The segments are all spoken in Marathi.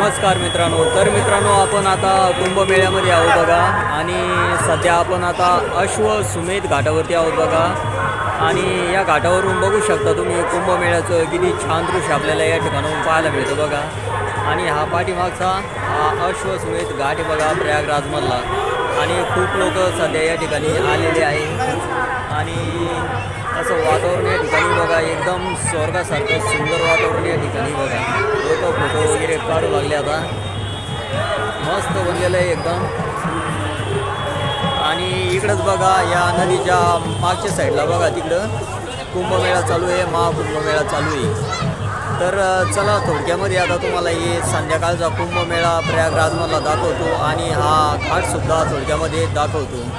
नमस्कार मित्रांनो. तर मित्रांनो, आपण आता कुंभमेळ्यामध्ये आहोत बघा. आणि सध्या आपण आता अश्वसुमेध घाटावरती आहोत बघा. आणि या घाटावरून बघू शकता तुम्ही कुंभमेळ्याचं किती छान दृश्य आपल्याला या ठिकाणाहून पाहायला मिळतं बघा. आणि हा पाठीमागचा हा अश्वसुमेध घाट आहे बघा, प्रयागराजमधला. आणि खूप लोक सध्या या ठिकाणी आलेले आहे. आणि असं वातावरण या ठिकाणी बघा, एकदम स्वर्गासारखं सुंदर वातावरण या ठिकाणी बघा. लोक फोटो वगैरे काढू लागले आता. मस्त बनलेलं आहे एकदम. आणि इकडंच बघा, या नदीच्या मागच्या साईडला बघा, तिकडं कुंभमेळा चालू आहे, महाकुंभमेळा चालू आहे. तर चला थोडक्यामध्ये आता तुम्हाला हे संध्याकाळचा कुंभमेळा प्रयागराजमधला दाखवतो आणि हा घाटसुद्धा थोडक्यामध्ये दाखवतो.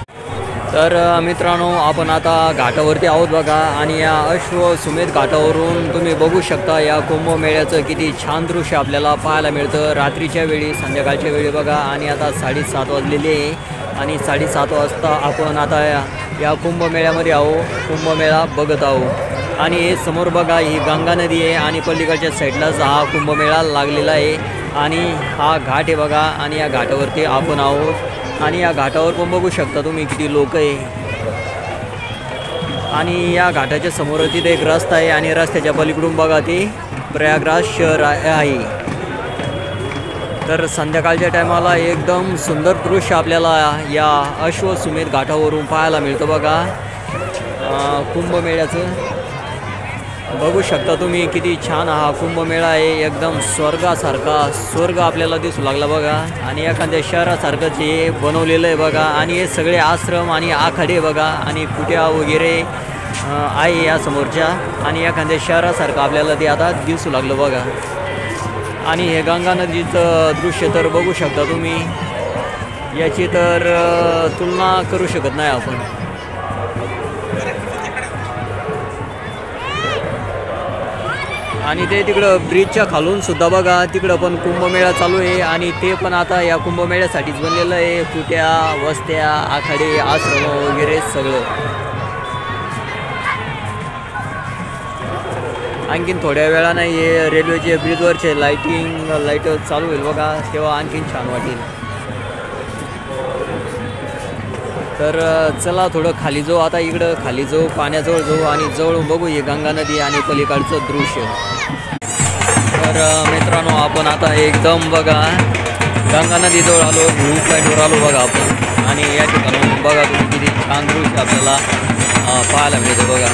तर मित्रांनो, आपण आता घाटावरती आहोत बघा. आणि या अश्वसुमेध घाटावरून तुम्ही बघू शकता या कुंभमेळ्याचं किती छान दृश्य आपल्याला पाहायला मिळतं रात्रीच्या वेळी, संध्याकाळच्या वेळी बघा. आणि आता 7:30 वाजलेले आहे. आणि 7:30 वाजता आपण आता या कुंभमेळ्यामध्ये आहो, कुंभमेळा बघत आहो. आणि हे समोर बघा, ही गंगा नदी आहे आणि पलीकडच्या साईडलाच हा कुंभमेळा लागलेला आहे. आणि हा घाट आहे बघा. आणि या घाटावरती आपण आहोत. आणि या घाटावर पण बघू शकता तुम्ही किती लोक आहे. आणि या घाटाच्या समोर तिथे एक रस्ता आहे आणि रस्त्याच्या पलीकडून बघा ते प्रयागराज शहर आहे. तर संध्याकाळच्या टायमाला एकदम सुंदर दृश्य आपल्याला या अश्वसुमेध घाटावरून पाहायला मिळतं बघा. कुंभमेळ्याचं बघू शकता तुम्ही किती छान हा कुंभमेळा आहे. एकदम स्वर्गासारखा स्वर्ग आपल्याला दिसू लागला बघा. आणि एखाद्या शहरासारखं जे बनवलेलं आहे बघा. आणि हे सगळे आश्रम आणि आखाडे बघा आणि कुट्या वगैरे आहे या समोरच्या. आणि एखाद्या शहरासारखं आपल्याला ते आता दिसू लागलं बघा. आणि हे गंगा नदीचं दृश्य तर बघू शकता तुम्ही, याची तर तुलना करू शकत नाही आपण. आणि ते तिकडं ब्रिजच्या खालून सुद्धा बघा, तिकडं पण कुंभमेळा चालू आहे. आणि ते पण आता या कुंभमेळ्यासाठीच बनलेलं आहे. कुट्या, वस्त्या, आखाडे, आश्रम वगैरे सगळं. आणखीन थोड्या वेळानं हे रेल्वेचे ब्रिजवरचे लाईट चालू होईल बघा, तेव्हा आणखीन छान वाटेल. तर चला थोडं खाली जाऊ आता, इकडं खाली जाऊ, पाण्याजवळ जाऊ आणि जवळून बघू हे गंगा नदी आणि पलीकडचं दृश्य. तर मित्रांनो, आपण आता एकदम बघा गंगा नदीजवळ आलो, व्ह्यू पॉईंटवर आलो बघा आपण. आणि या ठिकाणी बघा तुम्ही किती छान दृश्य आपल्याला पाहायला मिळतं बघा.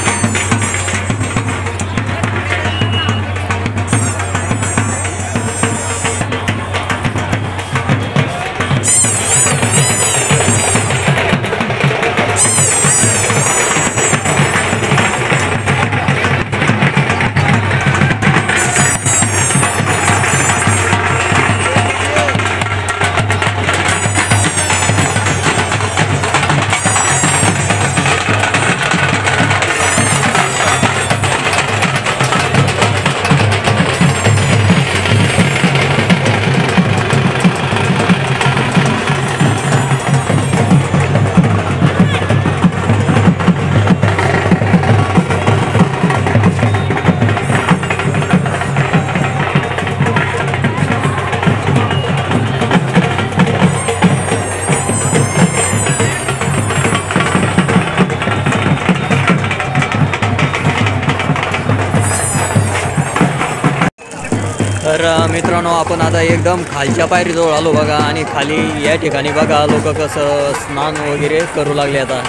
तर मित्रांनो, आपण आता एकदम खालच्या पायरीजवळ आलो बघा. आणि खाली या ठिकाणी बघा लोक कसं स्नान वगैरे करू लागले आता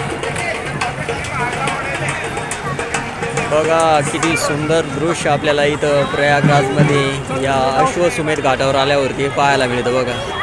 बघा. किती सुंदर दृश्य आपल्याला इथं प्रयागराजमध्ये या अश्वसुमेध घाटावर आल्यावरती पाहायला मिळतं बघा.